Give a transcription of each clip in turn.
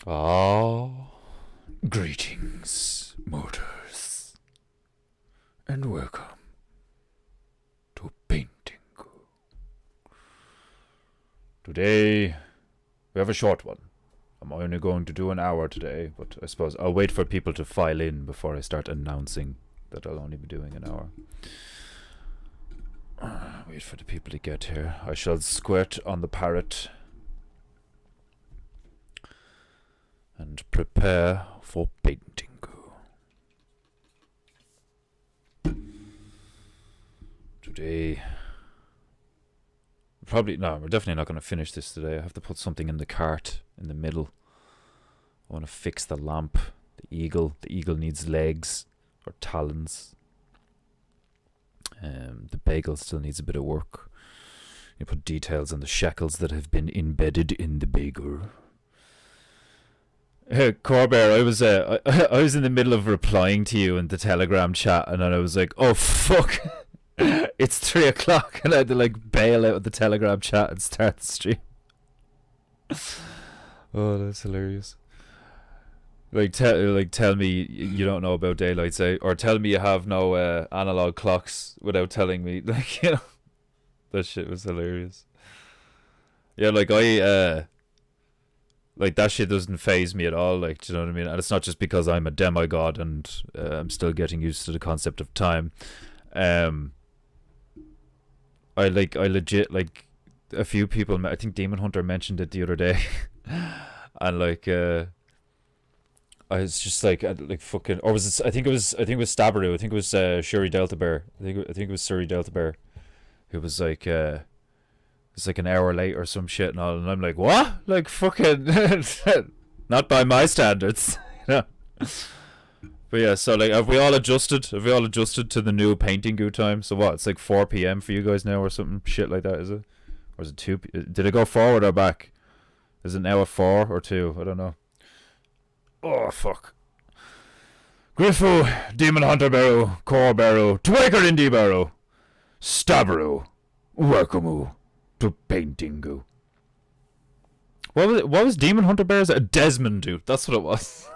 Ah, greetings, mortals, and welcome to Peinteingu. Today, we have a short one. I'm only going to do an hour today, but I suppose I'll wait for people to file in before I start announcing that I'll only be doing an hour. Wait for the people to get here. I shall squirt on the parrot and prepare for Peinteingu. Today, we're definitely not going to finish this today. I have to put something in the cart in the middle. I want to fix the lamp. The eagle needs legs or talons. The bagel still needs a bit of work. You put details on the shackles that have been embedded in the bagel. Corbear, I was in the middle of replying to you in the Telegram chat, and then I was like, "Oh fuck, it's 3 o'clock," and I had to like bail out of the Telegram chat and start the stream. Oh, that's hilarious. Tell me you don't know about daylight saving, or tell me you have no analog clocks without telling me. Like, you know, that shit was hilarious. Yeah, like that shit doesn't faze me at all. Like, do you know what I mean? And it's not just because I'm a demigod and I'm still getting used to the concept of time. I legit, like, a few people. I think Demon Hunter mentioned it the other day, and like I was just like fucking, or was it? I think it was Stabberoo. I think it was Shuri Delta Bear. I think it was Shuri Delta Bear, who was like it's like an hour late or some shit and all, and I'm like, what? Like, fucking not by my standards, you know. But yeah, so like, have we all adjusted to the new Peinteingu time? So what, it's like 4 p.m. for you guys now or something shit like that, is it? Or is it 2 did it go forward or back? Is it now at 4 or 2? I don't know. Oh fuck. Griffu, Demon Hunter Barrow, Core Barrow, Twaker Indie Barrow, Stabberoo, welcome to Peinteingu. What was Demon Hunter Bear's? A Desmond dude. That's what it was.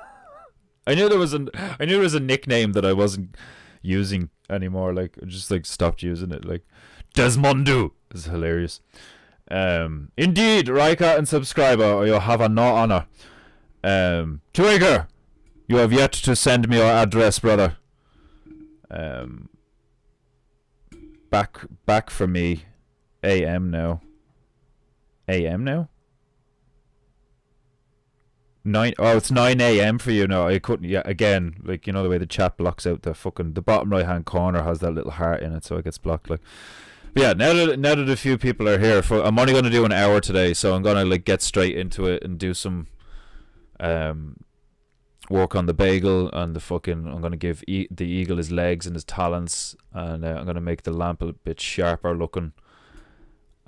I knew there was a nickname that I wasn't using anymore. Like, I just like stopped using it. Like, Desmondu is hilarious. Indeed, Rika and subscriber, or you'll have a no honor. Twigger, you have yet to send me your address, brother. Back for me. AM now. 9. Oh, it's 9 a.m. for you now. I couldn't. Yeah, again, like, you know the way the chat blocks out the bottom right hand corner has that little heart in it, so it gets blocked. Like, but yeah. Now that a few people are here, I'm only going to do an hour today, so I'm gonna like get straight into it and do some work on the bagel and I'm gonna give the eagle his legs and his talons, and I'm gonna make the lamp a bit sharper looking.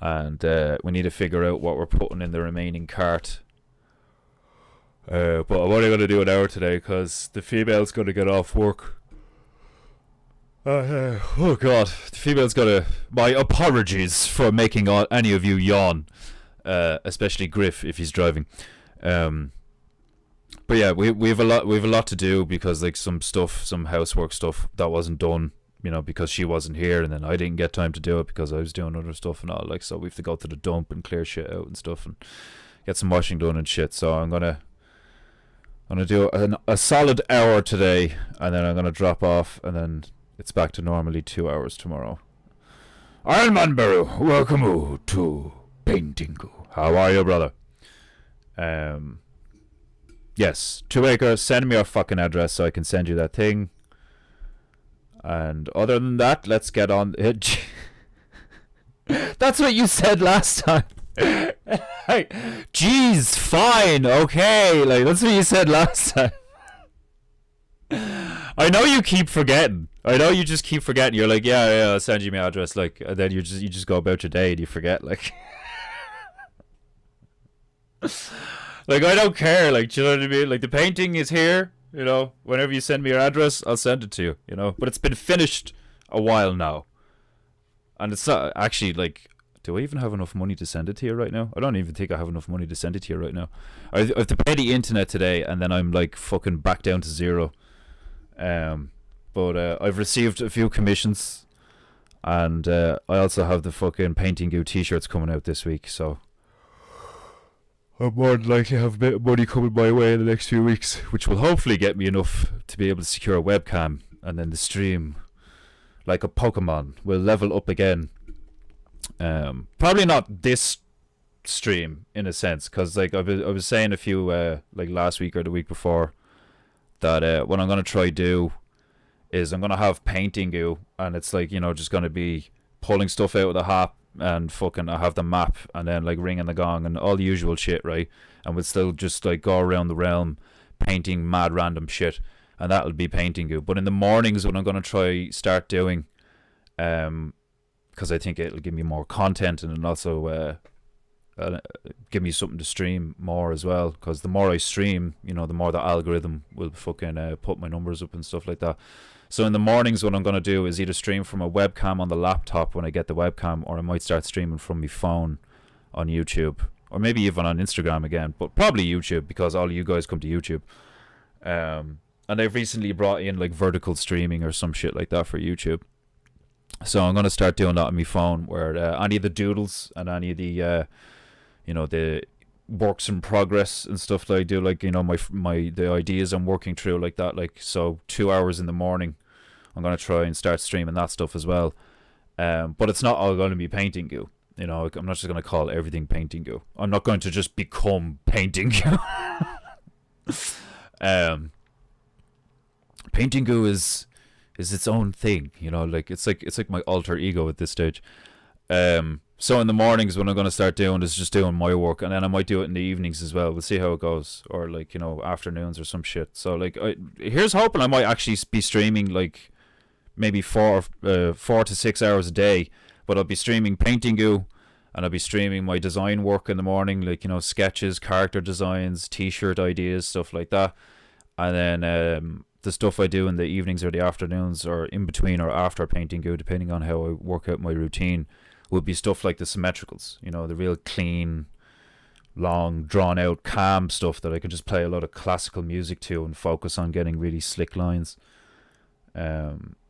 And we need to figure out what we're putting in the remaining cart. But I'm only going to do an hour today because the female's going to get off work. Oh god, the female's got to... My apologies for making any of you yawn. Especially Griff if he's driving. But yeah, we have a lot to do because like some housework stuff that wasn't done, you know, because she wasn't here, and then I didn't get time to do it because I was doing other stuff and all, like, so we have to go to the dump and clear shit out and stuff and get some washing done and shit. So I'm gonna do a solid hour today, and then I'm gonna drop off, and then it's back to normally 2 hours tomorrow. Ironman Barrow, welcome to Peinteingu. How are you, brother? Yes, 2 acre, send me your fucking address so I can send you that thing. And other than that, let's get on it. That's what you said last time. Jeez, fine, okay. Like, that's what you said last time. I know you keep forgetting. I know you just keep forgetting. You're like, yeah, I'll send you my address. Like, and then you just go about your day and you forget. Like, like, I don't care. Like, do you know what I mean? Like, the painting is here. You know, whenever you send me your address, I'll send it to you, you know. But it's been finished a while now. And it's not actually, like, Do I even have enough money to send it to you right now? I don't even think I have enough money to send it to you right now. I have to pay the internet today, and then I'm like fucking back down to zero. But I've received a few commissions, and I also have the fucking Peinteingu t-shirts coming out this week, so I'm more than likely to have a bit of money coming my way in the next few weeks, which will hopefully get me enough to be able to secure a webcam, and then the stream, like a Pokemon, will level up again. Probably not this stream in a sense, because like I was saying a few like last week or the week before that what I'm gonna try do is I'm gonna have Peinteingu, and it's like, you know, just gonna be pulling stuff out of the hat, and fucking I have the map, and then like ringing the gong and all the usual shit, right? And we'll still just like go around the realm painting mad random shit, and that'll be Peinteingu. But in the mornings, what I'm gonna try start doing, because I think it'll give me more content, and it'll also give me something to stream more as well, because the more I stream, you know, the more the algorithm will fucking put my numbers up and stuff like that. So in the mornings, what I'm going to do is either stream from a webcam on the laptop when I get the webcam, or I might start streaming from my phone on YouTube, or maybe even on Instagram again, but probably YouTube, because all of you guys come to YouTube. And they've recently brought in like vertical streaming or some shit like that for YouTube. So I'm going to start doing that on my phone, where any of the doodles and any of the you know, the works in progress and stuff that I do, like, you know, the ideas I'm working through, like that, like, so 2 hours in the morning I'm going to try and start streaming that stuff as well. But it's not all going to be Peinteingu, you know. I'm not just going to call everything Peinteingu. I'm not going to just become Peinteingu. Peinteingu is its own thing, you know, like it's like my alter ego at this stage. So in the mornings, what I'm going to start doing is just doing my work, and then I might do it in the evenings as well. We'll see how it goes, or like, you know, afternoons or some shit. So like, here's hoping I might actually be streaming like maybe 4 to 6 hours a day, but I'll be streaming Peinteingu, and I'll be streaming my design work in the morning, like, you know, sketches, character designs, t-shirt ideas, stuff like that. And then the stuff I do in the evenings or the afternoons, or in between or after Peinteingu, depending on how I work out my routine, would be stuff like the symmetricals, you know, the real clean, long, drawn out, calm stuff that I could just play a lot of classical music to and focus on getting really slick lines. 9/11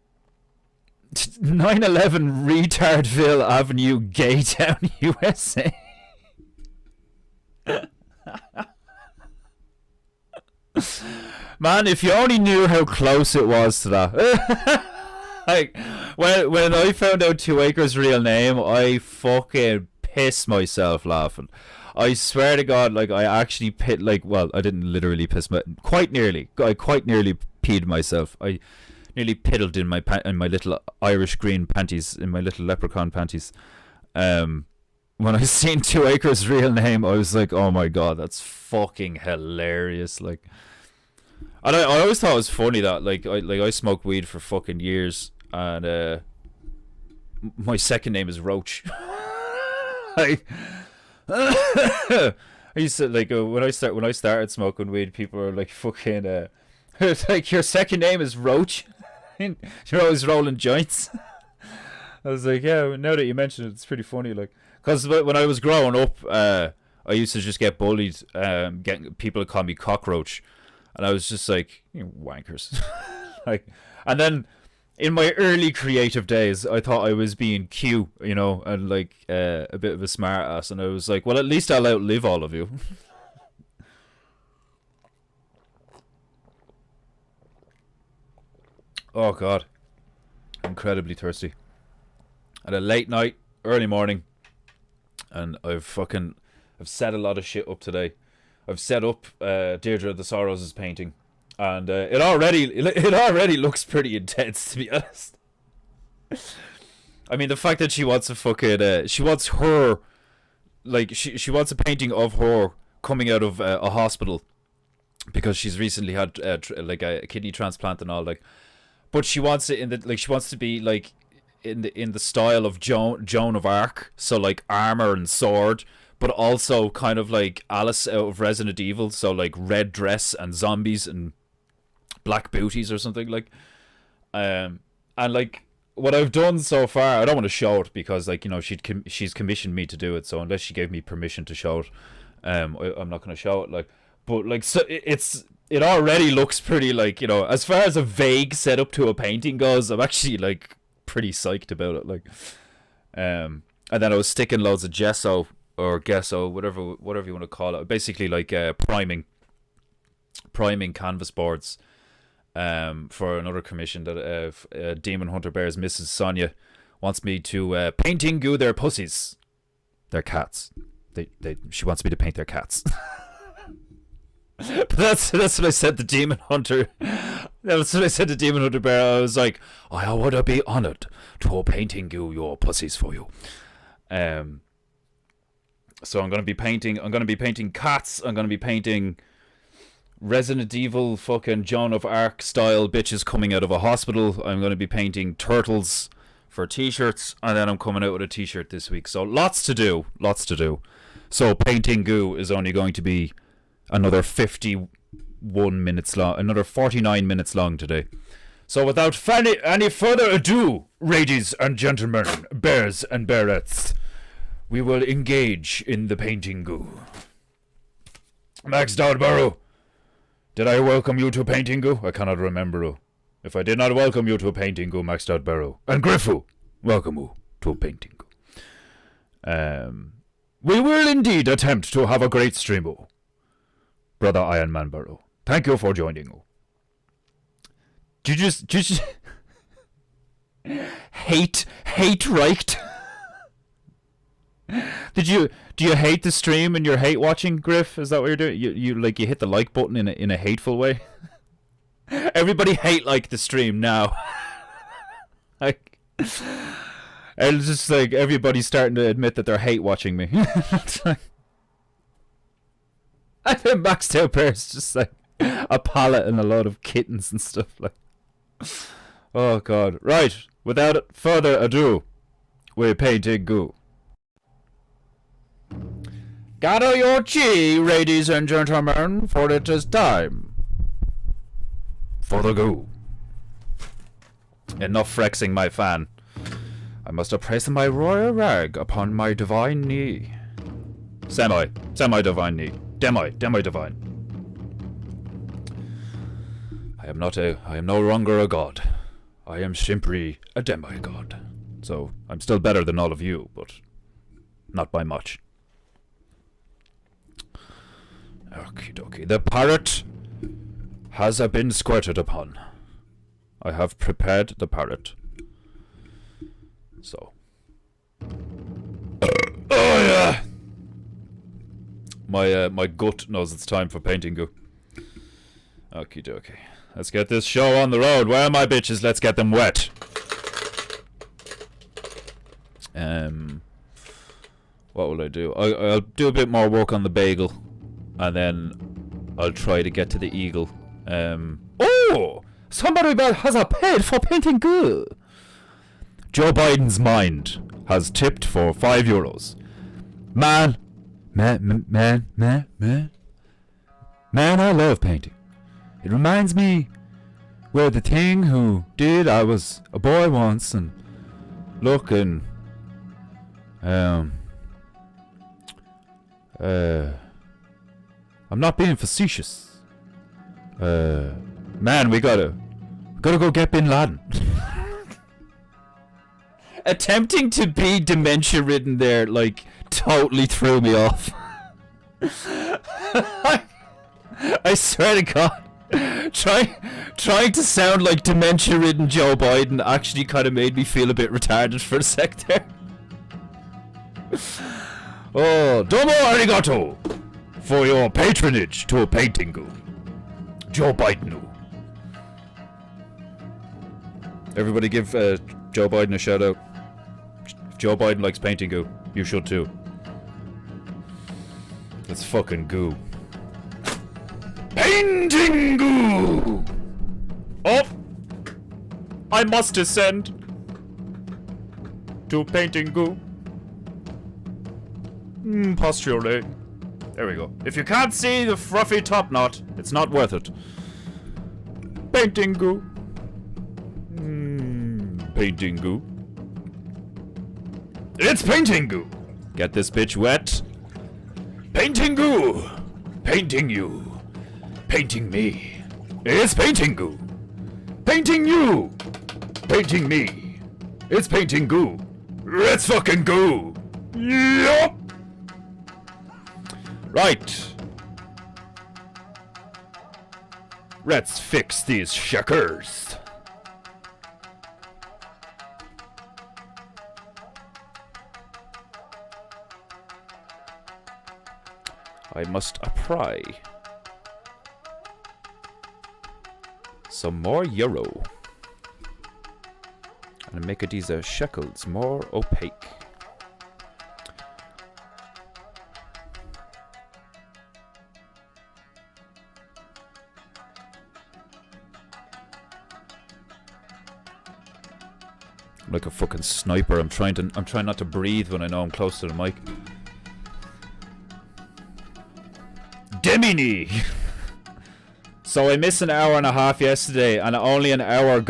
Retardville Avenue, Gaytown, USA. Man, if you only knew how close it was to that. Like, when I found out 2 Acres' real name, I fucking pissed myself laughing. I swear to God, like, I actually I didn't literally piss I quite nearly peed myself. I nearly piddled in my little Irish green panties, in my little leprechaun panties. When I seen 2 Acres' real name, I was like, oh my God, that's fucking hilarious. Like, and I always thought it was funny that I smoked weed for fucking years, and my second name is Roach. Like, I used to like when I started smoking weed, people were like, fucking it's like, your second name is Roach. You're always rolling joints. I was like, yeah, now that you mention it, it's pretty funny, like, because when I was growing up, I used to just get bullied, getting people to call me Cockroach. And I was just like, you wankers. Like, and then in my early creative days, I thought I was being cute, you know, and like a bit of a smart ass. And I was like, well, at least I'll outlive all of you. Oh God, incredibly thirsty. At a late night, early morning, and I've set a lot of shit up today. I've set up Deirdre the Sorrows' painting, and it already looks pretty intense, to be honest. I mean, the fact that she wants a fucking she wants her, like, she wants a painting of her coming out of a hospital because she's recently had like a kidney transplant and all, like, but she wants it in the, like, she wants to be like in the style of Joan of Arc, so like armor and sword, but also kind of like Alice out of Resident Evil, so like red dress and zombies and black booties or something, like, and like, what I've done so far, I don't want to show it because, like, you know, she's commissioned me to do it. So unless she gave me permission to show it, I'm not going to show it. Like, but like, so it already looks pretty, like, you know, as far as a vague setup to a painting goes, I'm actually like pretty psyched about it. Like, and then I was sticking loads of gesso or gesso, whatever you want to call it, basically like priming canvas boards. For another commission that Demon Hunter Bear's Mrs. Sonia wants me to Peinteingu their pussies, their cats. She wants me to paint their cats. But that's what I said to Demon Hunter. That's what I said to Demon Hunter Bear. I was like, I would be honored to Peinteingu your pussies for you. So I'm gonna be painting cats. I'm gonna be painting Resident Evil fucking Joan of Arc style bitches coming out of a hospital. I'm going to be painting turtles for t-shirts, and then I'm coming out with a t-shirt this week. So lots to do. So Peinteingu is only going to be another 51 minutes long, another 49 minutes long today. So without any further ado, ladies and gentlemen, bears and bearettes, we will engage in the Peinteingu. Max Dowdborough, did I welcome you to Peinteingu? I cannot remember. If I did not welcome you to Peinteingu, Max Barrow. And Griffu, welcome you to Peinteingu. We will indeed attempt to have a great stream, Brother Iron Man Barrow. Thank you for joining. Did you just hate right? Do you hate the stream and you're hate watching, Griff? Is that what you're doing? You hit the like button in a hateful way? Everybody hate like the stream now. Like, and it's just like everybody's starting to admit that they're hate watching me. I think Max Tail Bear's just like a palette and a lot of kittens and stuff like. Oh god. Right, without further ado, we're Peinteingu. Gather your chi, ladies and gentlemen, for it is time for the goo. Enough flexing, my fan. I must appraise my royal rag upon my divine knee. Semi-divine knee. Demi-divine. I am no longer a god. I am simply a demigod. So, I'm still better than all of you, but not by much. Okie dokie. The parrot has been squirted upon. I have prepared the parrot. So. Oh yeah! My gut knows it's time for Peinteingu. Okie dokie. Let's get this show on the road. Where are my bitches? Let's get them wet. What will I do? I'll do a bit more work on the bagel. And then I'll try to get to the eagle. Oh! Somebody has a paid for Peinteingu. Joe Biden's mind has tipped for €5. Man, I love painting. It reminds me where the thing who did. I was a boy once and looking. I'm not being facetious. Man, we gotta go get Bin Laden. Attempting to be dementia-ridden there, like, totally threw me off. I swear to God, trying to sound like dementia-ridden Joe Biden actually kind of made me feel a bit retarded for a sec there. Oh, domo arigato for your patronage to Peinteingu. Joe Biden. Everybody give Joe Biden a shout out. If Joe Biden likes Peinteingu, you should too. Let's fucking goo. Peinteingu! Oh! I must descend to Peinteingu. Posturally. There we go. If you can't see the fruffy top knot, it's not worth it. Peinteingu. Peinteingu. It's Peinteingu. Get this bitch wet. Peinteingu. Painting you. Painting me. It's Peinteingu. Painting you. Painting me. It's Peinteingu. Let's fucking go. Yup. Right. Let's fix these checkers. I must apply some more euro and make these shekels more opaque. I'm like a fucking sniper. I'm trying not to breathe when I know I'm close to the mic. Demini! So I missed an hour and a half yesterday and only an hour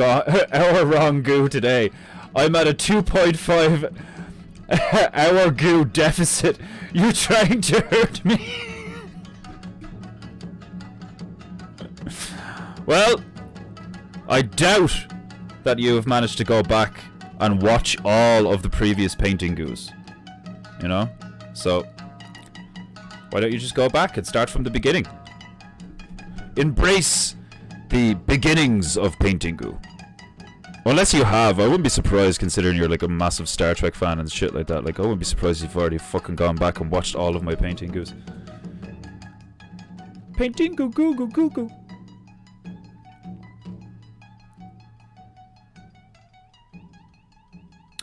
wrong goo today. I'm at a 2.5 hour goo deficit. You're trying to hurt me. Well, I doubt that you have managed to go back and watch all of the previous Peinteingus. You know? So why don't you just go back and start from the beginning? Embrace the beginnings of Peinteingu. Unless you have, I wouldn't be surprised considering you're like a massive Star Trek fan and shit like that. Like, I wouldn't be surprised if you've already fucking gone back and watched all of my Peinteingus. Peinteingu, goo goo goo goo.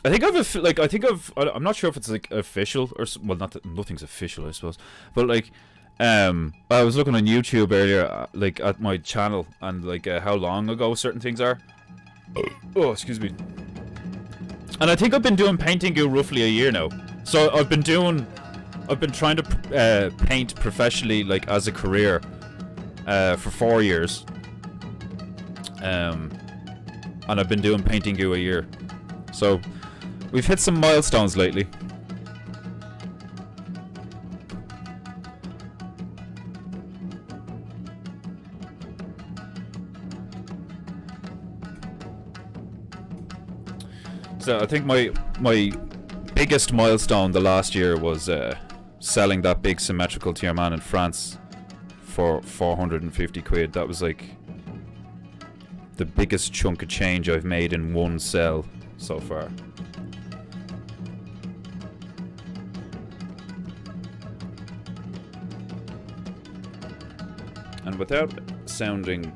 I'm not sure if it's like official or well, not that nothing's official, I suppose, but like, I was looking on YouTube earlier, like at my channel, and like how long ago certain things are. Oh, excuse me. And I think I've been doing Peinteingu roughly a year now. So I've been trying to paint professionally, like as a career, for 4 years. And I've been doing Peinteingu a year. So we've hit some milestones lately. So I think my biggest milestone the last year was selling that big symmetrical to your man in France for 450 quid. That was like the biggest chunk of change I've made in one sell so far. And without sounding,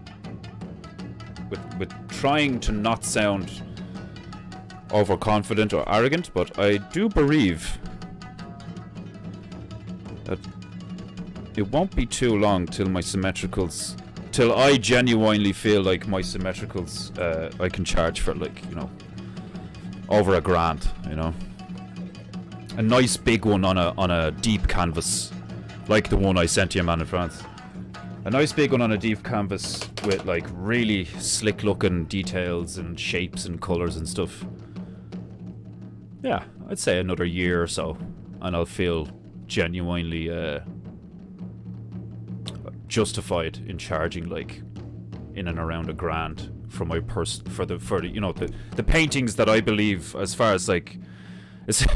with trying to not sound overconfident or arrogant, but I do believe that it won't be too long till my symmetricals, till I genuinely feel like my symmetricals I can charge for, like, you know, over $1,000, you know. A nice big one on a deep canvas, like the one I sent to your man in France. A nice big one on a deep canvas with like really slick looking details and shapes and colours and stuff. Yeah, I'd say another year or so, and I'll feel genuinely justified in charging like in and around $1,000 for my for the you know the paintings that I believe, as far as like, it's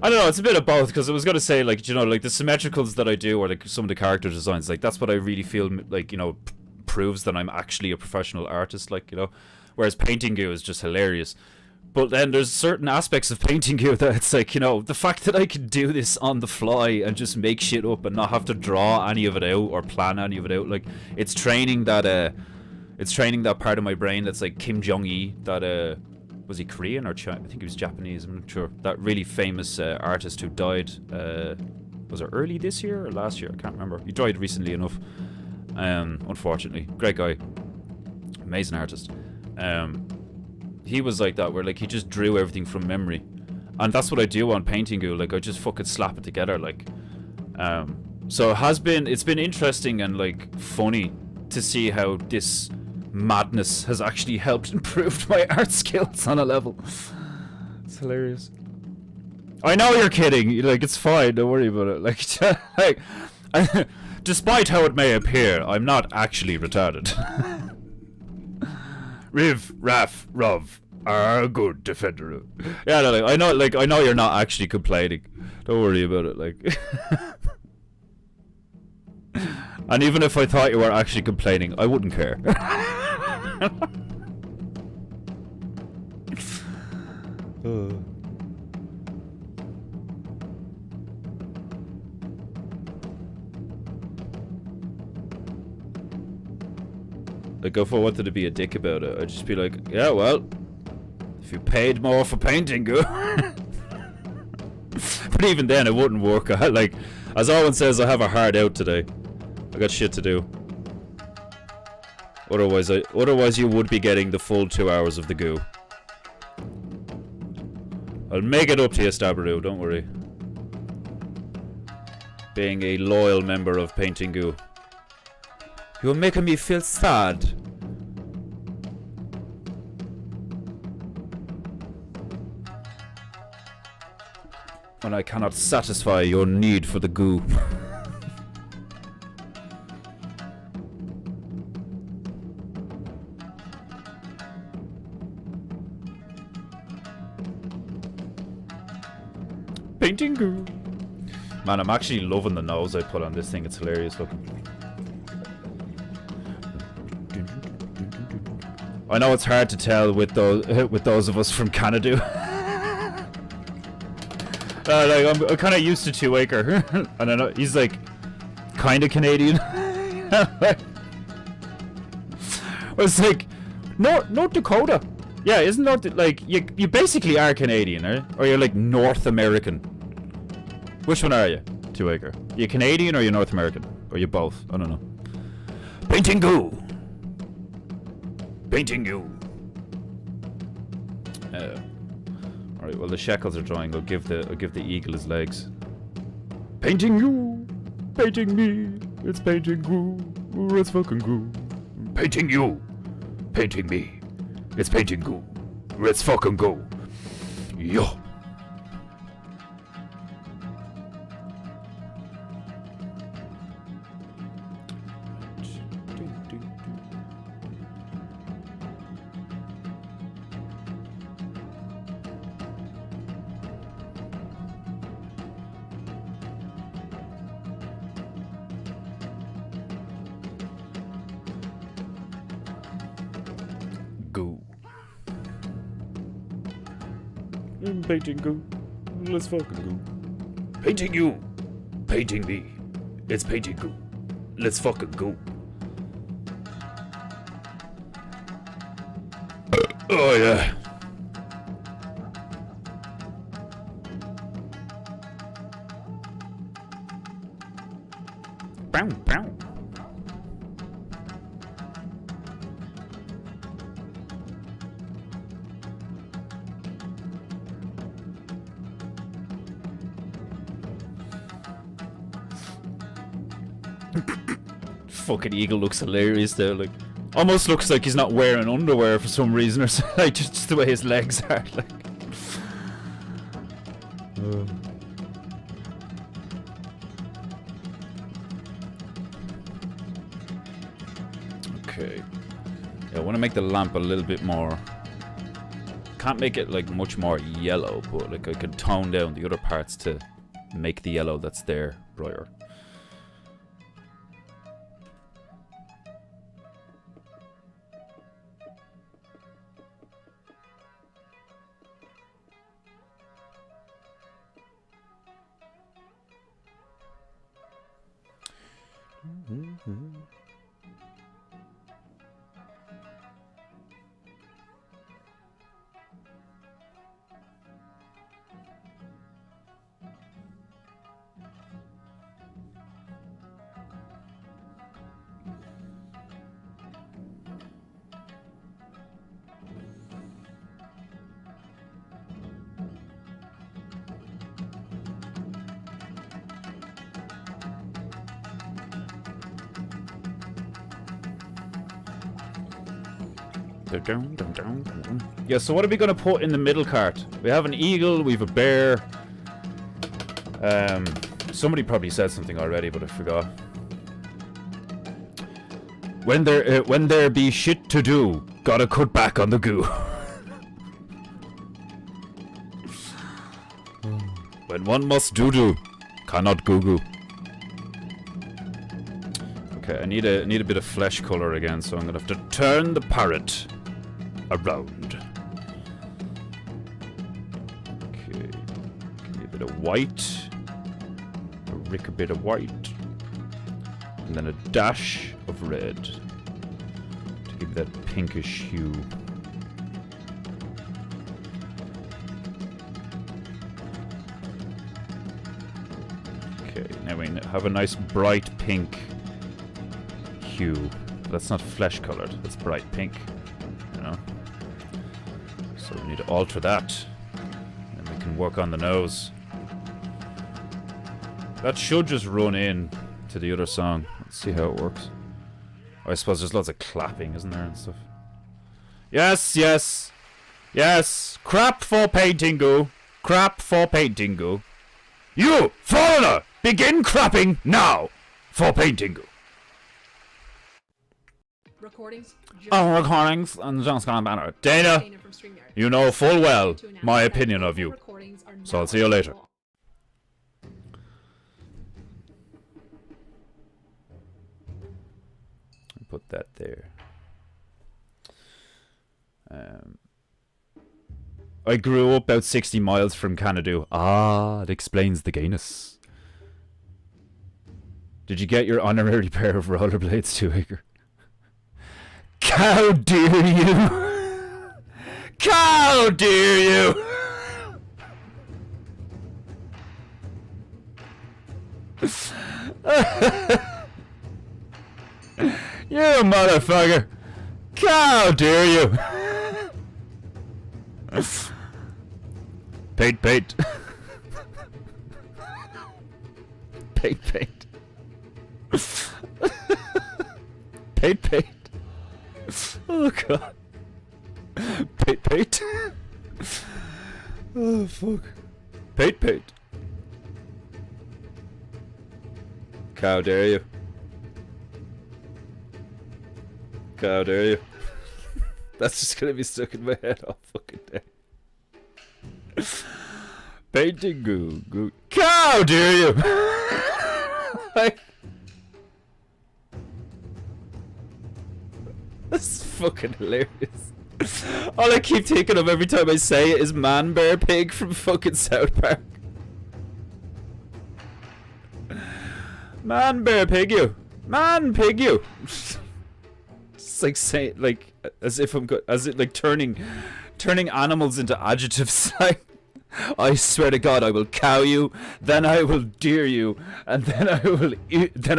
I don't know, it's a bit of both, because I was gonna say, like, you know, like the symmetricals that I do, or like some of the character designs, like that's what I really feel like, you know, proves that I'm actually a professional artist, like, you know, whereas Peinteingu is just hilarious. But then there's certain aspects of Peinteingu that it's like, you know, the fact that I can do this on the fly and just make shit up and not have to draw any of it out or plan any of it out, like, it's training that part of my brain that's like Kim Jong-il, that was he Korean or China? I think he was Japanese, I'm not sure. That really famous artist who died, was it early this year or last year? I can't remember. He died recently enough, unfortunately. Great guy. Amazing artist. He was like that, where like he just drew everything from memory. And that's what I do on Peinteingu, like I just fucking slap it together, like. So it's been interesting and like funny to see how this madness has actually helped improve my art skills on a level. It's hilarious. I know you're kidding. Like, it's fine. Don't worry about it. Like, despite how it may appear, I'm not actually retarded. Riv, Raff, Rov are a good defender. Yeah, no, like, I know you're not actually complaining. Don't worry about it. Like, and even if I thought you were actually complaining, I wouldn't care. Like, if I wanted to be a dick about it, I'd just be like, yeah, well, if you paid more for Peinteingu. But even then, it wouldn't work. Like, as Owen says, I have a hard out today. I got shit to do. Otherwise you would be getting the full 2 hours of the goo. I'll make it up to you, Stabberoo, don't worry. Being a loyal member of Peinteingu. You're making me feel sad. When I cannot satisfy your need for the goo. Peinteingu. Man, I'm actually loving the nose I put on this thing. It's hilarious looking. I know it's hard to tell with those of us from Canada. Like, I'm kind of used to 2 Acre. I don't know. He's like kind of Canadian. It's like North Dakota. Yeah, isn't that like you basically are Canadian, right? Or you're like North American. Which one are you? 2 Acre. You Canadian or you North American? Or you both? I don't know. Peinteingu. Peinteingu. Alright, well the shekels are drying. I'll give the eagle his legs. Peinteingu. Painting me. It's Peinteingu. Let's fucking go. Painting you. Painting me. It's Peinteingu. Let's fucking go. Yo. Go. Peinteingu. Let's fucking go. Painting you. Painting me. It's Peinteingu. Let's fucking go. Oh yeah. Bow, bow. Fucking eagle looks hilarious there, like almost looks like he's not wearing underwear for some reason or something. Like just the way his legs are, like. Okay. Yeah, I want to make the lamp a little bit more. Can't make it like much more yellow, but like I could tone down the other parts to make the yellow that's there brighter. Yeah, so what are we gonna put in the middle cart? We have an eagle, we have a bear. Somebody probably said something already, but I forgot. When there be shit to do, gotta cut back on the goo. When one must do, cannot goo. Okay, I need a bit of flesh color again, so I'm gonna have to turn the parrot around. Okay, give me a bit of white, a bit of white, and then a dash of red to give that pinkish hue. Okay, now we have a nice bright pink hue. That's not flesh colored, that's bright pink, you know. So we need to alter that, and we can work on the nose. That should just run in to the other song. Let's see how it works. Oh, I suppose there's lots of clapping, isn't there, and stuff. Yes, yes, yes. Crap for Peinteingu. Crap for Peinteingu. You, foreigner, begin crapping now for Peinteingu. Recordings. Recordings and just gonna banner. Dana, you know full well my opinion of you. So I'll see you later. Put that there. I grew up about 60 miles from Canada. Ah, it explains the gayness. Did you get your honorary pair of rollerblades too, Hager? How dare you! How dare you! You motherfucker! How dare you! Paint. Paint. Paint. Oh god. Paint. Oh fuck. Paint. How dare you? How dare you? That's just gonna be stuck in my head all fucking day. Peinteingu. How dare you? Like, that's fucking hilarious. All I keep thinking of every time I say it is Man Bear Pig from fucking South Park. Man Bear Pig you. Man Pig you. It's like saying, like, as if I'm like turning animals into adjectives. Like, I swear to God, I will cow you, then I will deer you, and then I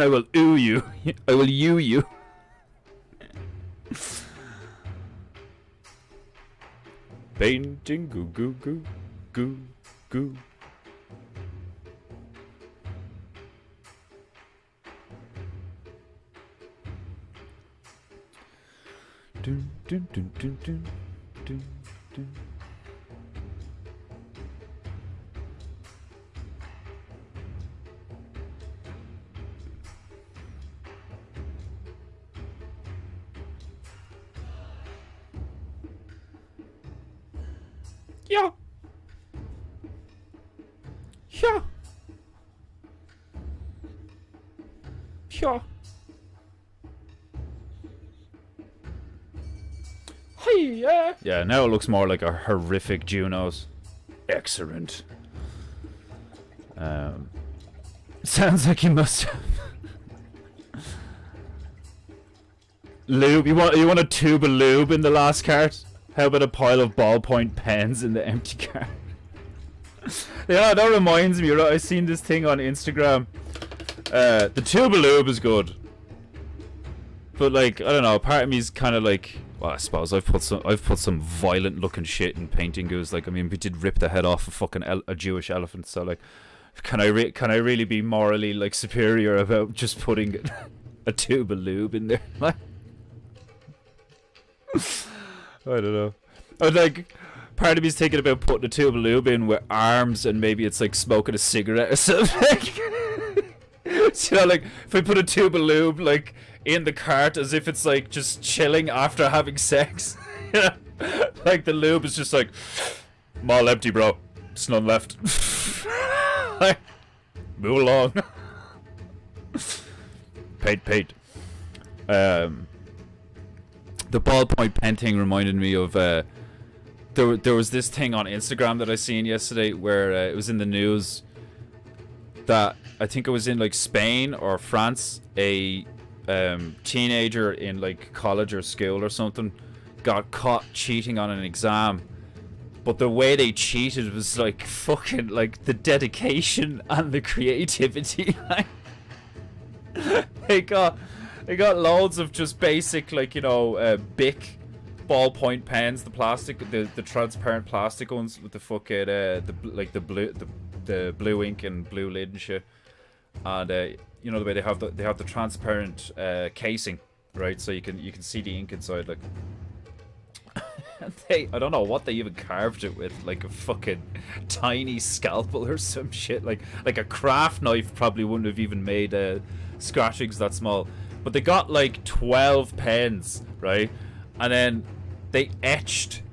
will ooh you. I will you. Peinteingu goo. Dun. Yeah. Yeah, now it looks more like a horrific Junos. Excellent. Sounds like you must have lube. You want a tube of lube in the last cart? How about a pile of ballpoint pens in the empty cart? Yeah, that reminds me. I seen this thing on Instagram. The tube of lube is good, but like, I don't know. Part of me is kind of like, well, I suppose I've put some violent looking shit in Peinteingu. Like, I mean, we did rip the head off a Jewish elephant. So like, can I really be morally like superior about just putting a tube of lube in there? Like, I don't know. I like, part of me's thinking about putting a tube of lube in with arms, and maybe it's like smoking a cigarette or something. So, you know, like if I put a tube of lube like in the cart, as if it's like just chilling after having sex. Yeah, like the lube is just like, I'm all empty, bro. There's none left. Like, move along. Paint. The ballpoint pen thing reminded me of there was this thing on Instagram that I seen yesterday where it was in the news that I think it was in like Spain or France, a teenager in like college or school or something got caught cheating on an exam, but the way they cheated was like fucking like the dedication and the creativity. Like, they got loads of just basic, like, you know, Bic ballpoint pens, the plastic, the transparent plastic ones with the fucking the blue ink and blue lid and shit, and you know, the way they have the transparent casing, right? So you can see the ink inside, like. I don't know what they even carved it with, like a fucking tiny scalpel or some shit, like a craft knife probably wouldn't have even made scratchings that small. But they got like 12 pens, right? And then they etched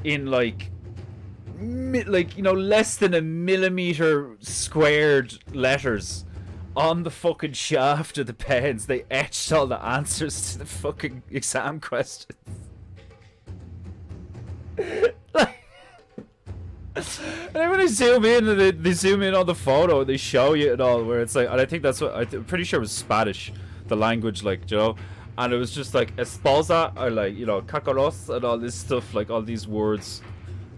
in like you know, less than a millimeter squared letters on the fucking shaft of the pens. They etched all the answers to the fucking exam questions. Like, and then when they zoom in and they zoom in on the photo, they show you it all, where it's like, and I think that's what I'm pretty sure it was Spanish, the language, like, you know, and it was just like esposa or like, you know, cacaros and all this stuff, like all these words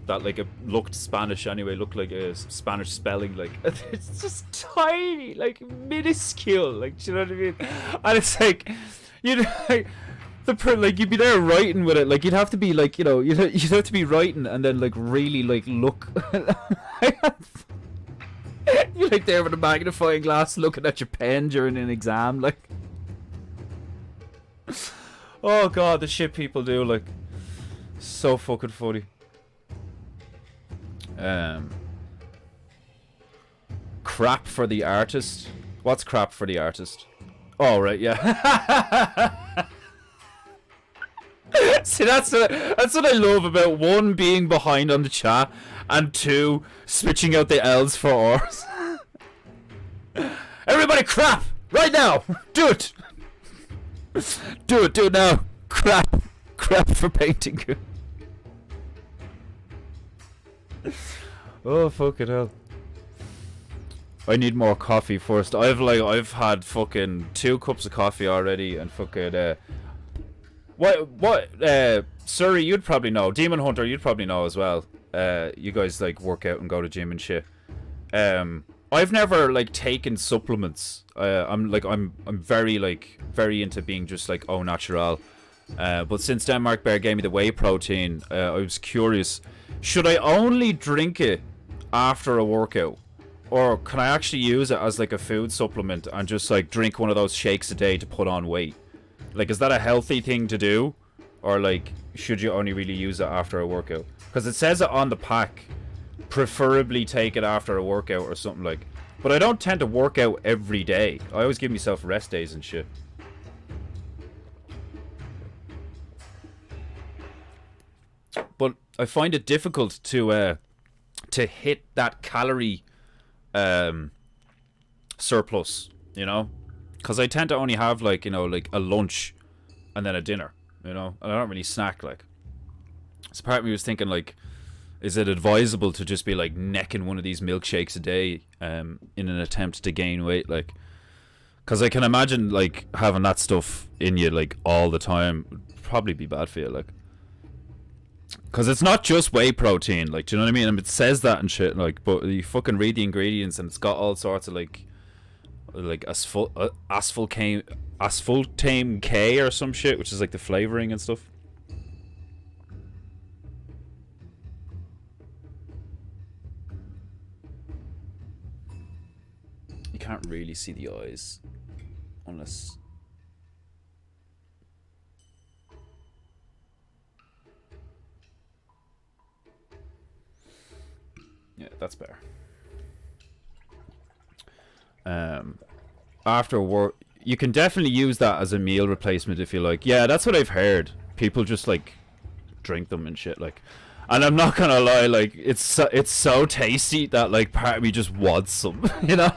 that like it looked Spanish anyway, looked like a Spanish spelling, like it's just tiny, like minuscule, like, do you know what I mean? And it's like, you know, like, like you'd be there writing with it, like you'd have to be like, you know, you'd have to be writing and then like really like look. You're like there with a magnifying glass looking at your pen during an exam, like. Oh god, the shit people do, like, so fucking funny. Crap for the artist. What's crap for the artist? Oh right, yeah. See, that's what I love about, one, being behind on the chat, and two, switching out the L's for R's. Everybody crap! Right now! Do it! Do it now! Crap for Peinteingu. Oh fucking hell. I need more coffee first. I've had fucking 2 cups of coffee already, and fucking what Surrey, you'd probably know. Demon Hunter, you'd probably know as well. You guys like work out and go to gym and shit. I've never like taken supplements. I'm very into being just like au natural. But since Denmark Bear gave me the whey protein, I was curious, should I only drink it after a workout, or can I actually use it as like a food supplement and just like drink one of those shakes a day to put on weight? Like, is that a healthy thing to do, or like should you only really use it after a workout? Because it says it on the pack, preferably take it after a workout or something, like. But I don't tend to work out every day. I always give myself rest days and shit. But I find it difficult to hit that calorie surplus, you know, because I tend to only have like, you know, like a lunch and then a dinner, you know, and I don't really snack, like. So part of me was thinking, like, is it advisable to just be like necking one of these milkshakes a day in an attempt to gain weight, like, because I can imagine like having that stuff in you like all the time would probably be bad for you, like. Because it's not just whey protein, like, do you know what I mean? And it says that and shit, like, but you fucking read the ingredients and it's got all sorts of like asfaltame K or some shit, which is like the flavoring and stuff. You can't really see the eyes unless. that's better. After work, you can definitely use that as a meal replacement if you like. Yeah, that's what I've heard. People just like drink them and shit, like. And I'm not gonna lie, like it's so tasty that like part of me just wants some, you know.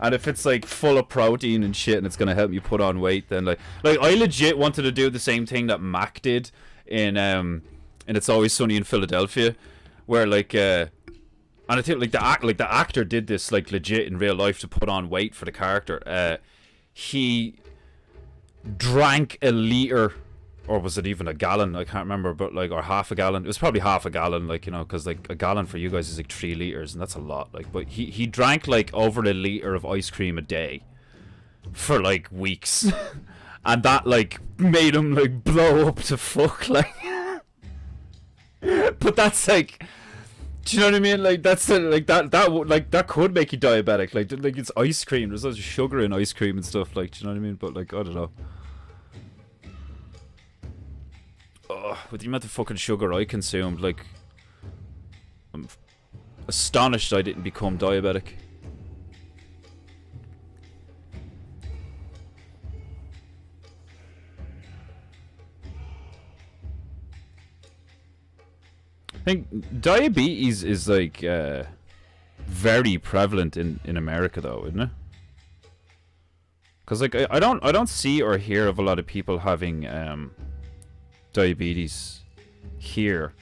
And if it's like full of protein and shit, and it's gonna help me put on weight, then like I legit wanted to do the same thing that Mac did in It's Always Sunny in Philadelphia, where like and I think like the actor did this like legit in real life to put on weight for the character. He drank a liter, or was it even a gallon? I can't remember, but like, or half a gallon. It was probably half a gallon, like, you know, because like a gallon for you guys is like 3 liters, and that's a lot. Like, but he drank like over a liter of ice cream a day for like weeks, and that like made him like blow up to fuck, like. But that's like, do you know what I mean? Like that's like that could make you diabetic. Like it's ice cream. There's lots of sugar in ice cream and stuff. Like, do you know what I mean? But like, I don't know. With the amount of fucking sugar I consumed, like, I'm astonished I didn't become diabetic. I think diabetes is like very prevalent in America though, isn't it? Because like I don't see or hear of a lot of people having diabetes here,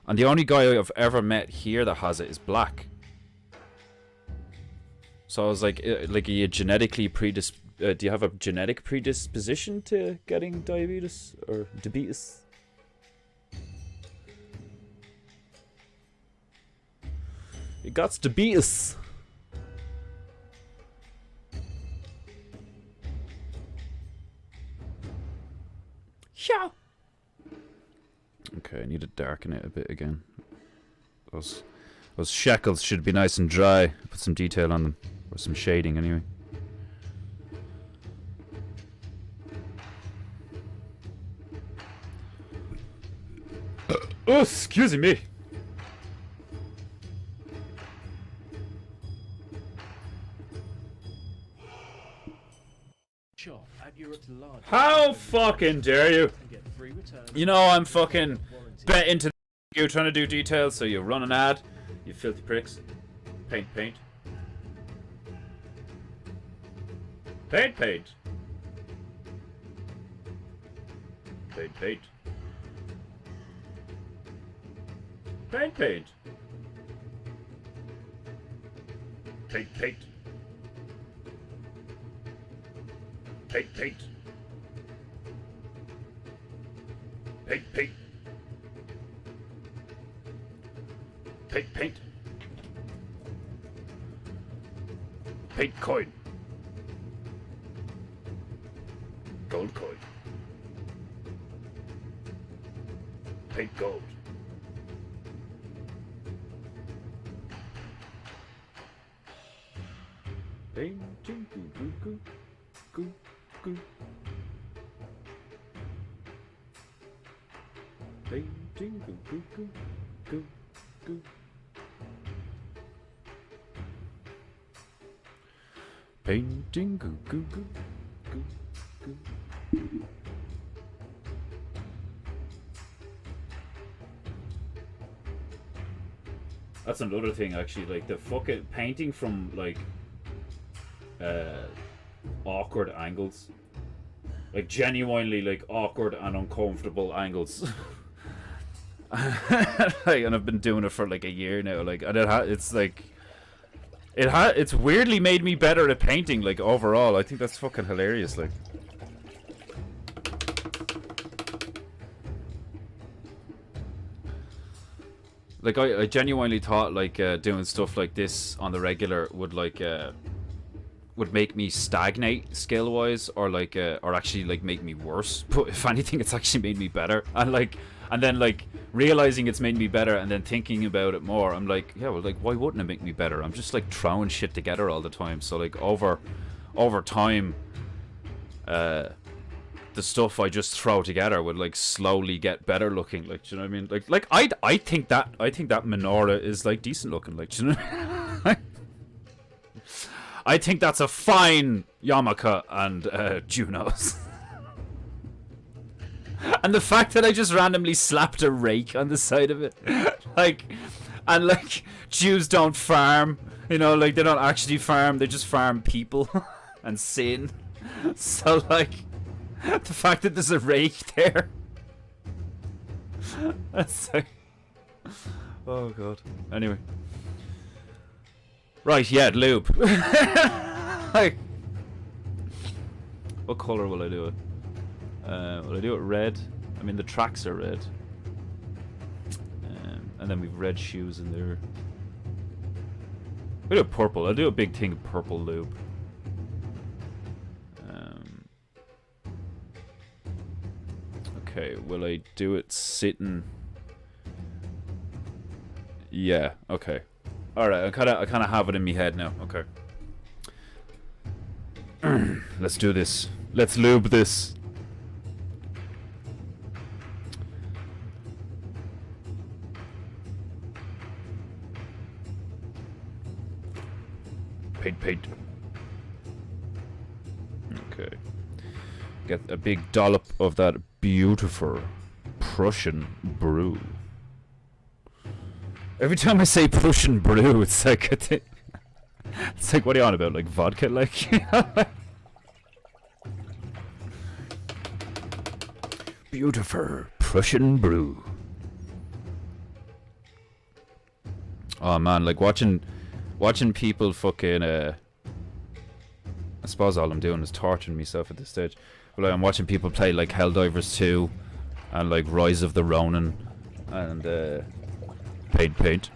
and the only guy I've ever met here that has it is black. So I was like, are you genetically do you have a genetic predisposition to getting diabetes or diabetes? You got diabetes. Yeah. Okay, I need to darken it a bit again. Those shekels should be nice and dry. Put some detail on them. Or some shading, anyway. Oh, excuse me. How fucking dare you? You know I'm fucking betting to you trying to do details, so you run an ad, you filthy pricks. Paint. Paint. Paint. Paint. Paint. Paint. Paint. Paint. Paint. Paint. Paint. Paint. Paint. Paint. Paint coin. Gold coin. Paint gold. Painting goo. Painting goo. Painting goo. That's another thing, actually. Like the fucking painting from like awkward angles, like genuinely like awkward and uncomfortable angles. Like, and I've been doing it for like a year now. Like, and it's weirdly made me better at painting. Like overall, I think that's fucking hilarious. Like I genuinely thought like doing stuff like this on the regular would like would make me stagnate skill wise, or like or actually like make me worse. But if anything, it's actually made me better. And then like realizing it's made me better, and then thinking about it more, I'm like, yeah, well, like why wouldn't it make me better? I'm just like throwing shit together all the time. So like over time, the stuff I just throw together would like slowly get better looking. Like, do you know what I mean? Like I think that menorah is like decent looking. Like, do you know? I think that's a fine yarmulke and Junos. And the fact that I just randomly slapped a rake on the side of it, like, and like Jews don't farm, you know, like they don't actually farm, they just farm people and sin. So like, the fact that there's a rake there, that's like, oh god. Anyway, right, yeah, lube. Like, what color will I do it? Will I do it red? I mean, the tracks are red. And then we've red shoes in there. We'll do it purple. I'll do a big thing of purple lube. Okay, will I do it sitting? Yeah, okay. Alright, I kinda have it in my head now. Okay. Let's do this. Let's lube this. Paint. Okay. Get a big dollop of that beautiful Prussian brew. Every time I say Prussian brew, it's like it's like, what are you on about? Like vodka, like? Beautiful Prussian brew. Oh man, like watching people fucking I suppose all I'm doing is torturing myself at this stage. But like, I'm watching people play like Helldivers 2 and like Rise of the Ronin and Paint.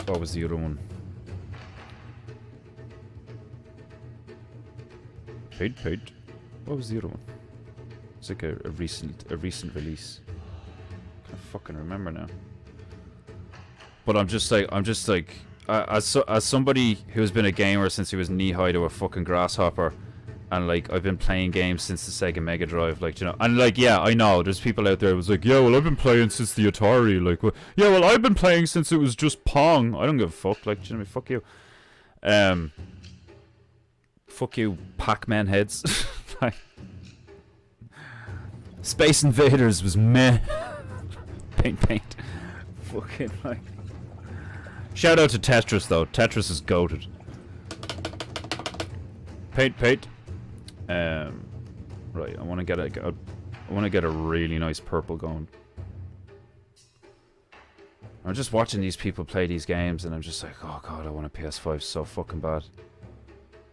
What was the other one? Paint. What was the other one? It's like a recent release. Can't fucking remember now. But I'm just like, as somebody who's been a gamer since he was knee high to a fucking grasshopper, and like I've been playing games since the Sega Mega Drive, like, you know, and like, yeah, I know there's people out there who was like, yeah, well, I've been playing since the Atari, like, well, yeah, well, I've been playing since it was just Pong. I don't give a fuck, like, do you know what I mean? Fuck you. Fuck you, Pac-Man heads. Like, Space Invaders was meh. Paint. Fucking like. Shout out to Tetris though. Tetris is goated. Paint. Right, I want to get a really nice purple going. I'm just watching these people play these games, and I'm just like, oh god, I want a PS5 so fucking bad.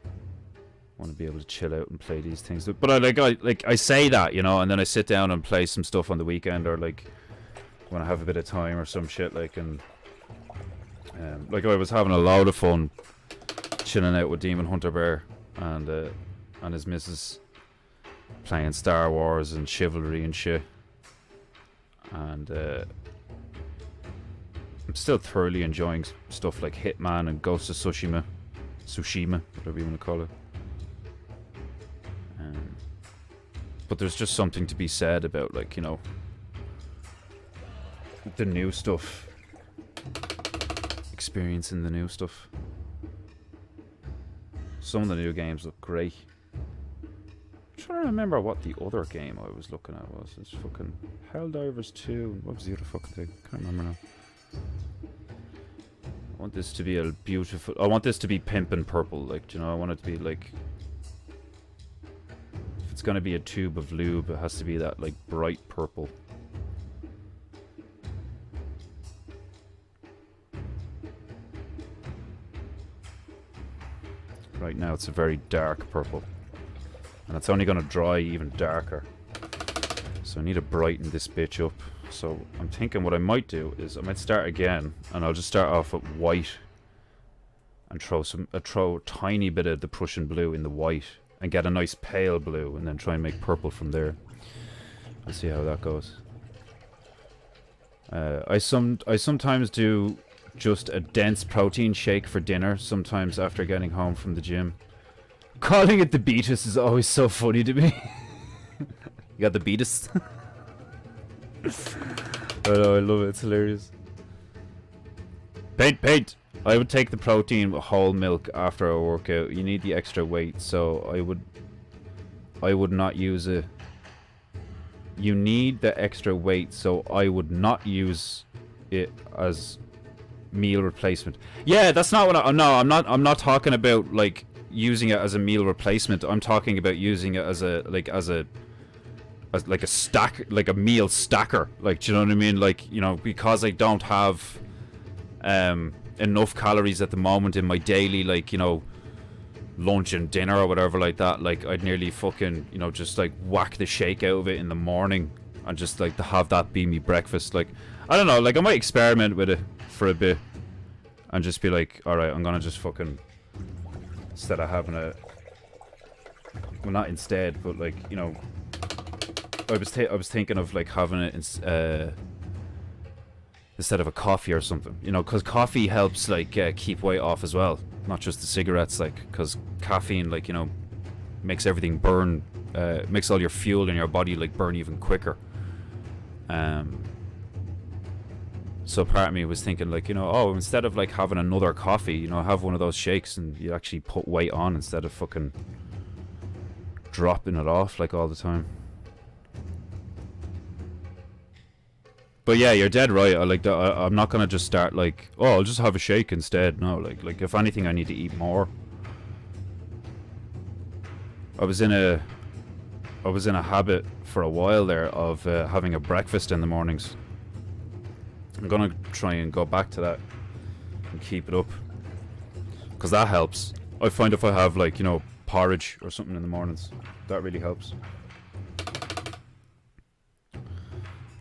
I want to be able to chill out and play these things. But I say that, you know, and then I sit down and play some stuff on the weekend, or like when I have a bit of time or some shit, like, and like I was having a load of fun chilling out with Demon Hunter Bear and his missus, playing Star Wars and Chivalry and shit, and I'm still thoroughly enjoying stuff like Hitman and Ghost of Tsushima, whatever you want to call it. But there's just something to be said about, like, you know, the new stuff, experiencing the new stuff. Some of the new games look great. I'm trying to remember what the other game I was looking at was. It's fucking Helldivers 2. What was the other fucking thing? I can't remember now. I want this to be a beautiful... I want this to be pimp and purple. Like, you know, I want it to be like... If it's going to be a tube of lube, it has to be that, like, bright purple. Right now it's a very dark purple. And it's only going to dry even darker. So I need to brighten this bitch up. So I'm thinking what I might do is I might start again, and I'll just start off with white and throw a tiny bit of the Prussian blue in the white and get a nice pale blue, and then try and make purple from there. Let's see how that goes. I sometimes do just a dense protein shake for dinner, sometimes after getting home from the gym. Calling it the Beatus is always so funny to me. You got the Beatus? I know, I love it. It's hilarious. Paint! I would take the protein whole milk after a workout. You need the extra weight, so I would not use it. You need the extra weight, so I would not use it as meal replacement. Yeah, that's not what I'm not talking about like using it as a meal replacement. I'm talking about using it as a stack, like a meal stacker. Like, do you know what I mean? Like, you know, because I don't have enough calories at the moment in my daily, like, you know, lunch and dinner or whatever like that. Like, I'd nearly fucking, you know, just like whack the shake out of it in the morning and just like to have that be me breakfast. Like, I don't know, like I might experiment with it for a bit and just be like, alright, I'm gonna just fucking, instead of having a, well, not instead, but like, you know, I was thinking of like having it instead of a coffee or something, you know, because coffee helps like keep weight off as well, not just the cigarettes, like, because caffeine, like, you know, makes everything burn, makes all your fuel in your body like burn even quicker. So part of me was thinking like, you know, oh, instead of like having another coffee, you know, have one of those shakes and you actually put weight on instead of fucking dropping it off like all the time. But yeah, you're dead right. I'm not gonna just start like, oh, I'll just have a shake instead. No, like if anything, I need to eat more. I was in a habit for a while there of having a breakfast in the mornings. I'm gonna try and go back to that and keep it up, because that helps. I find if I have like, you know, porridge or something in the mornings, that really helps.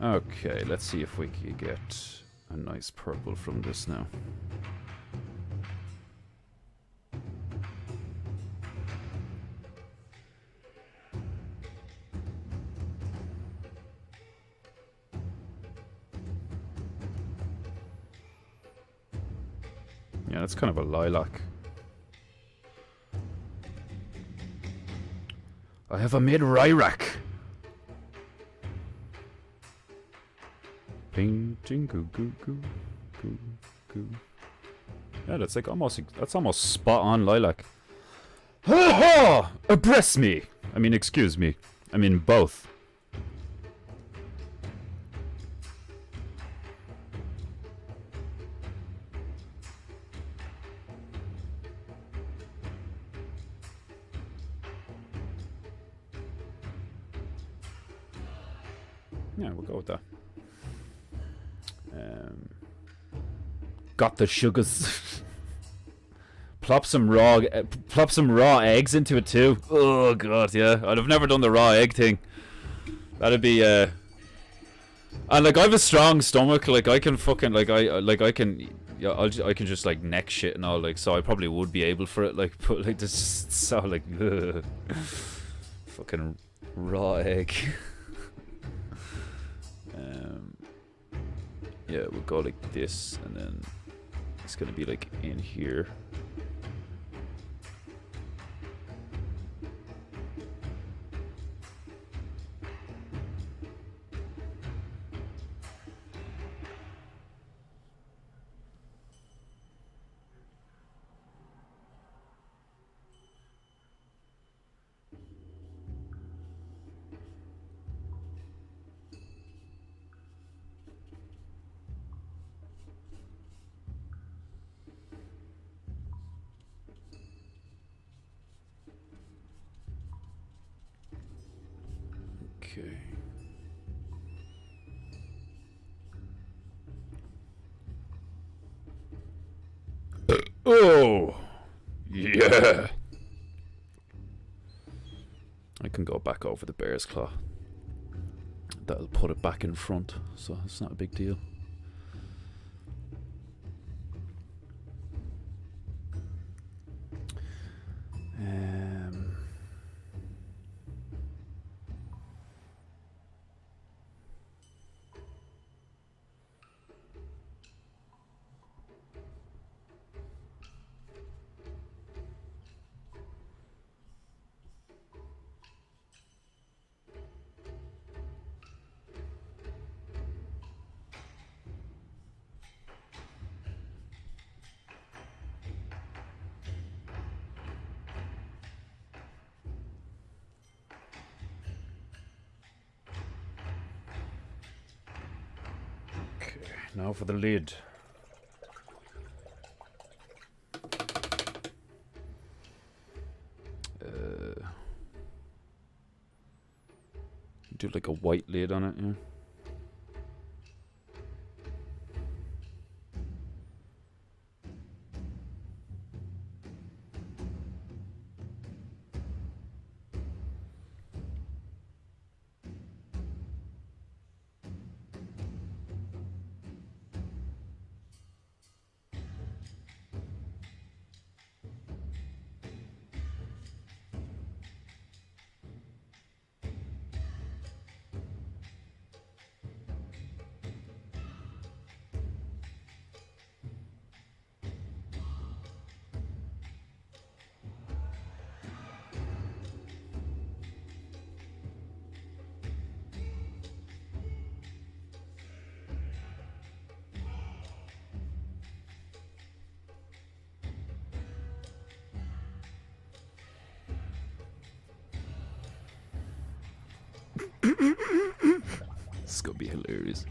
Okay, let's see if we can get a nice purple from this now. Yeah, that's kind of a lilac. I have a mid-Rorrercoaster. Peinteingu, goo, goo, goo, goo. Yeah, that's like almost spot on lilac. Ha ha! Abreast me! I mean, excuse me. I mean, both. Yeah, we'll go with that. Got the sugars. Plop some raw eggs into it too. Oh god, yeah. I'd have never done the raw egg thing. That'd be and like I have a strong stomach. Like I can fucking I can just like neck shit and all, like, so I probably would be able for it. Like, but like this just so like fucking raw egg. Yeah, we'll go like this, and then it's gonna be like in here. Okay. Oh, yeah. I can go back over the bear's claw. That'll put it back in front, so it's not a big deal. now for the lid. Do like a white lid on it, yeah. This is gonna be hilarious.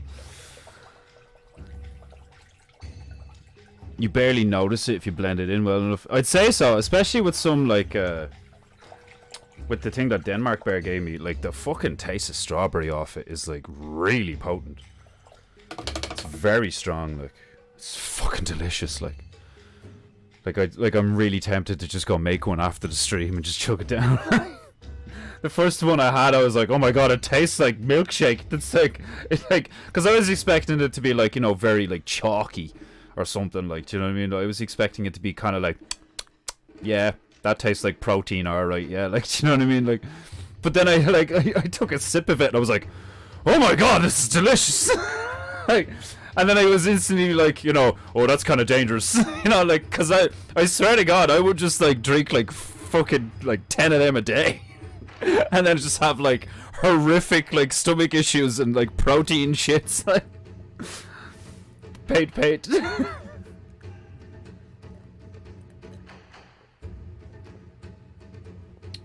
You barely notice it if you blend it in well enough. I'd say so, especially with some like with the thing that Denmark Bear gave me. Like the fucking taste of strawberry off it is like really potent. It's very strong. Like it's fucking delicious. Like I'm really tempted to just go make one after the stream and just chug it down. The first one I had, I was like, oh my god, it tastes like milkshake. It's like, because I was expecting it to be like, you know, very like chalky or something, like, do you know what I mean? I was expecting it to be kind of like, yeah, that tastes like protein, alright, yeah, like, do you know what I mean? Like, but then I took a sip of it and I was like, oh my god, this is delicious. Like, and then I was instantly like, you know, oh, that's kind of dangerous. You know, like, because I swear to god, I would just like drink like fucking like 10 of them a day. And then just have like horrific like stomach issues and like protein shits. Like paint.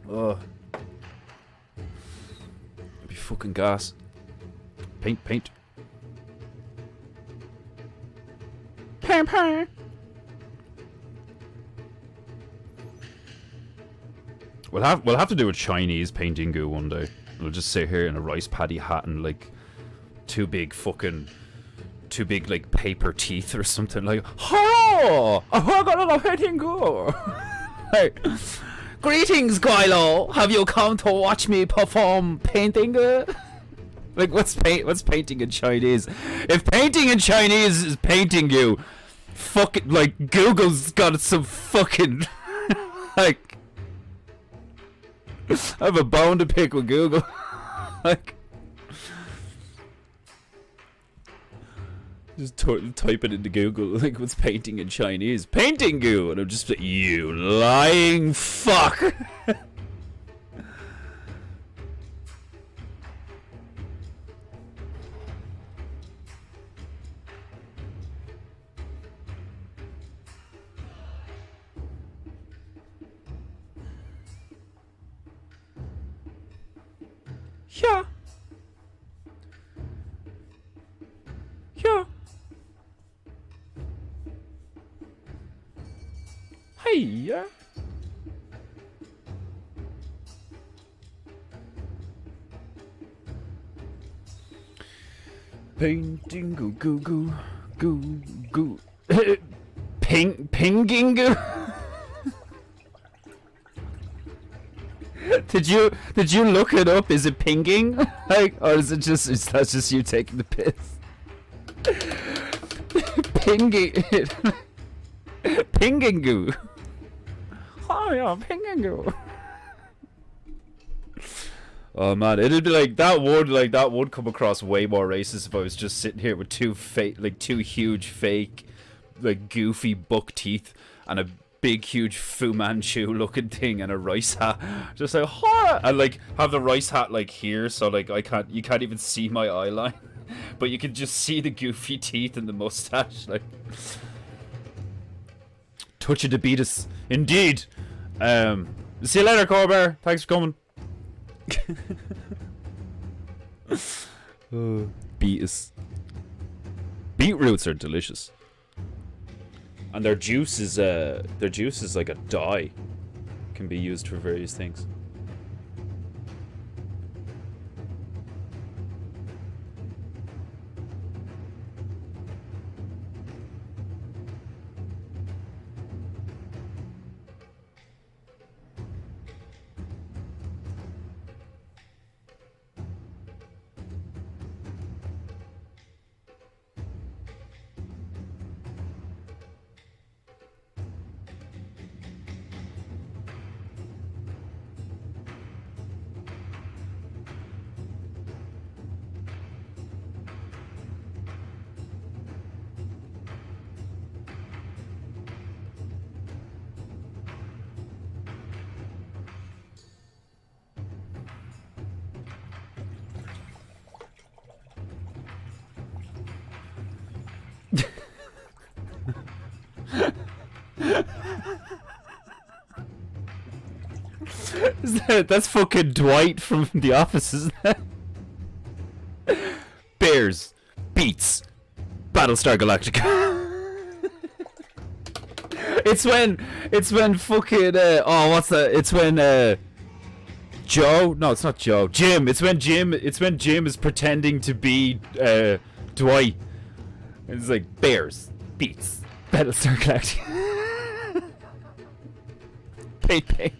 Oh, it'd be fucking gas. Paint. Paint. We'll have to do a Chinese Peinteingu one day. We'll just sit here in a rice paddy hat and like two big like paper teeth or something like. Hello, I got a Peinteingu. Hey, greetings, Guilo. Have you come to watch me perform Peinteingu? Like what's painting in Chinese? If painting in Chinese is Peinteingu, fucking like Google's got some fucking like. I have a bone to pick with Google. Like, just type it into Google. Like, what's painting in Chinese? Peinteingu, and I'm just like, you lying fuck. Yeah. Hey, yeah. Painting goo. Pingingu. Did you look it up? Is it pinging? Like, or is that just you taking the piss? Pingingu. Oh yeah, Pingingu. Oh man, it'd be like that would come across way more racist if I was just sitting here with two huge fake, like goofy buck teeth and a big huge Fu Manchu looking thing and a rice hat, just like ha, and like have the rice hat like here, so like you can't even see my eye line, but you can just see the goofy teeth and the mustache. Like, touch of the beatus, indeed. See you later, Corbear. Thanks for coming. Beatus. Beetroots are delicious. And their juice is like a dye. Can be used for various things. That's fucking Dwight from The Office, isn't it? Bears, beats, Battlestar Galactica. It's when fucking oh, what's that? It's when Joe? No, it's not Joe. Jim. It's when Jim is pretending to be Dwight. It's like bears, beats, Battlestar Galactica. Paint.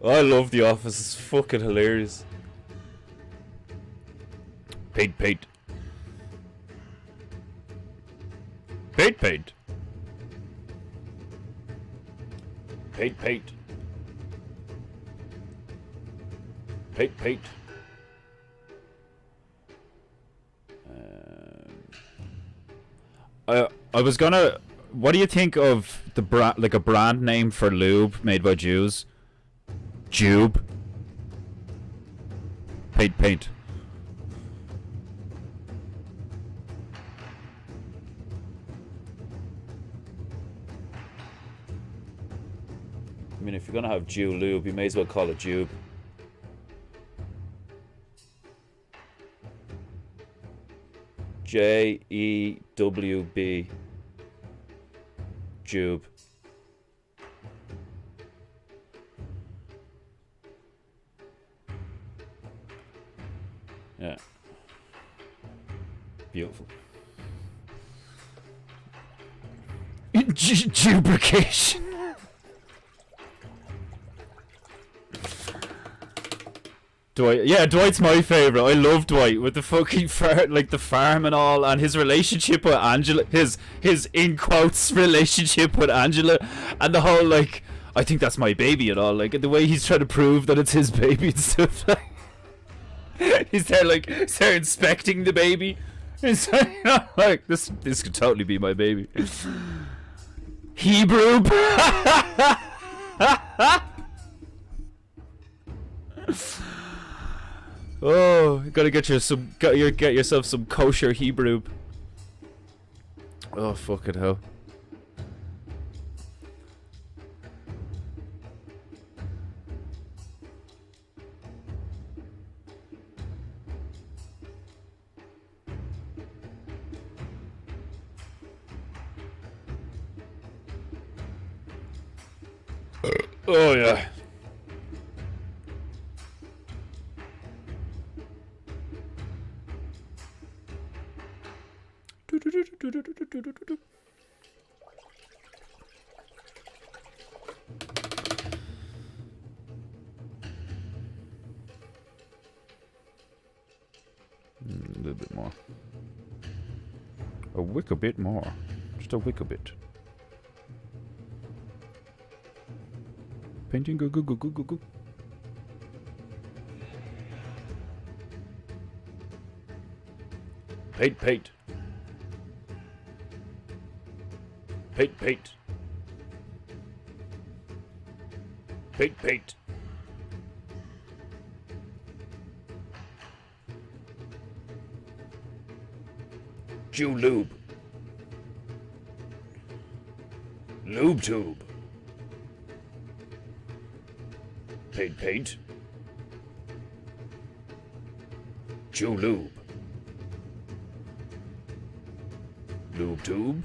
I love The Office. It's fucking hilarious. Paint. Paint. I was gonna. What do you think of the brand, like a brand name for lube made by Jews? Jube. Paint. I mean, if you're gonna have Jew lube, you may as well call it Jube. Jewb. Jube. Yeah. Beautiful. Jubrication. Dwight, yeah, Dwight's my favorite. I love Dwight with the fucking like the farm and all, and his relationship with Angela, his in quotes relationship with Angela, and the whole like, I think that's my baby and all, like the way he's trying to prove that it's his baby and stuff. Like, he's there inspecting the baby. He's like, this could totally be my baby. Hebrew. Oh, you gotta get yourself some kosher Hebrew. Oh, fucking hell. Oh yeah. A little bit more. A wick a bit more. Just a wick a bit. Painting go. Paint. Paint. Jew lube. Lube tube. Paint. Jew lube. Lube tube.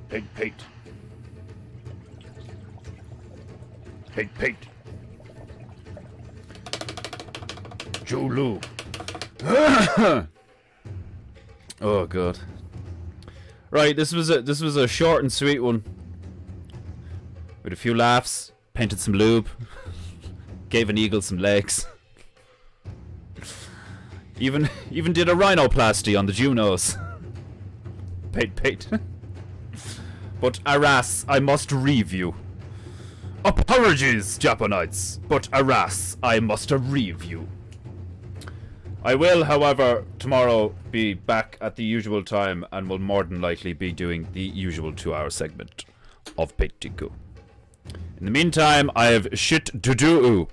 Paint, paint. Paint, paint. Julu. Oh god. Right, this was a short and sweet one. With a few laughs, painted some lube, gave an eagle some legs. Even did a rhinoplasty on the Junos. Paint. But alas, I must review. Apologies, Japanites, but alas, I must review. I will, however, tomorrow be back at the usual time and will more than likely be doing the usual 2-hour segment of Peinteingu. In the meantime, I have shit to do.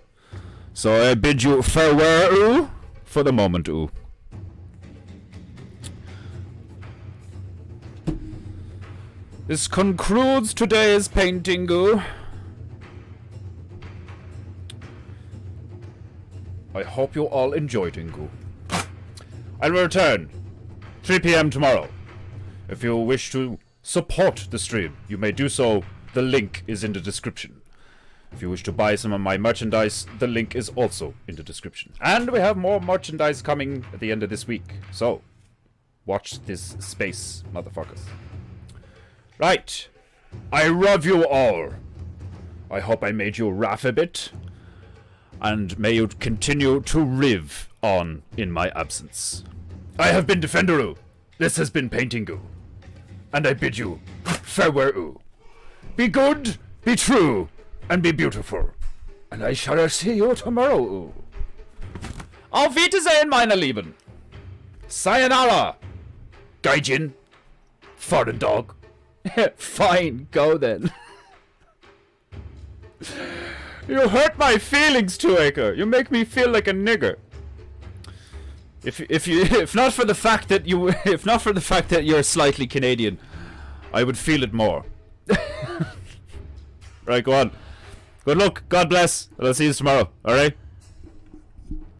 So I bid you farewell for the moment. This concludes today's Peinteingu. I hope you all enjoyed Ingu. I'll return 3 p.m. tomorrow. If you wish to support the stream, you may do so. The link is in the description. If you wish to buy some of my merchandise, the link is also in the description. And we have more merchandise coming at the end of this week. So, watch this space, motherfuckers. Right. I love you all. I hope I made you laugh a bit. And may you continue to live on in my absence. I have been Defenderu. This has been Peinteingu. And I bid you farewell. Be good, be true, and be beautiful. And I shall see you tomorrow. Auf Wiedersehen, meine Lieben. Sayonara. Gaijin. Foreign dog. Fine, go then. You hurt my feelings, Tuaker. You make me feel like a nigger. If not for the fact that you're slightly Canadian, I would feel it more. Right, go on. Good luck. God bless. And I'll see you tomorrow. All right.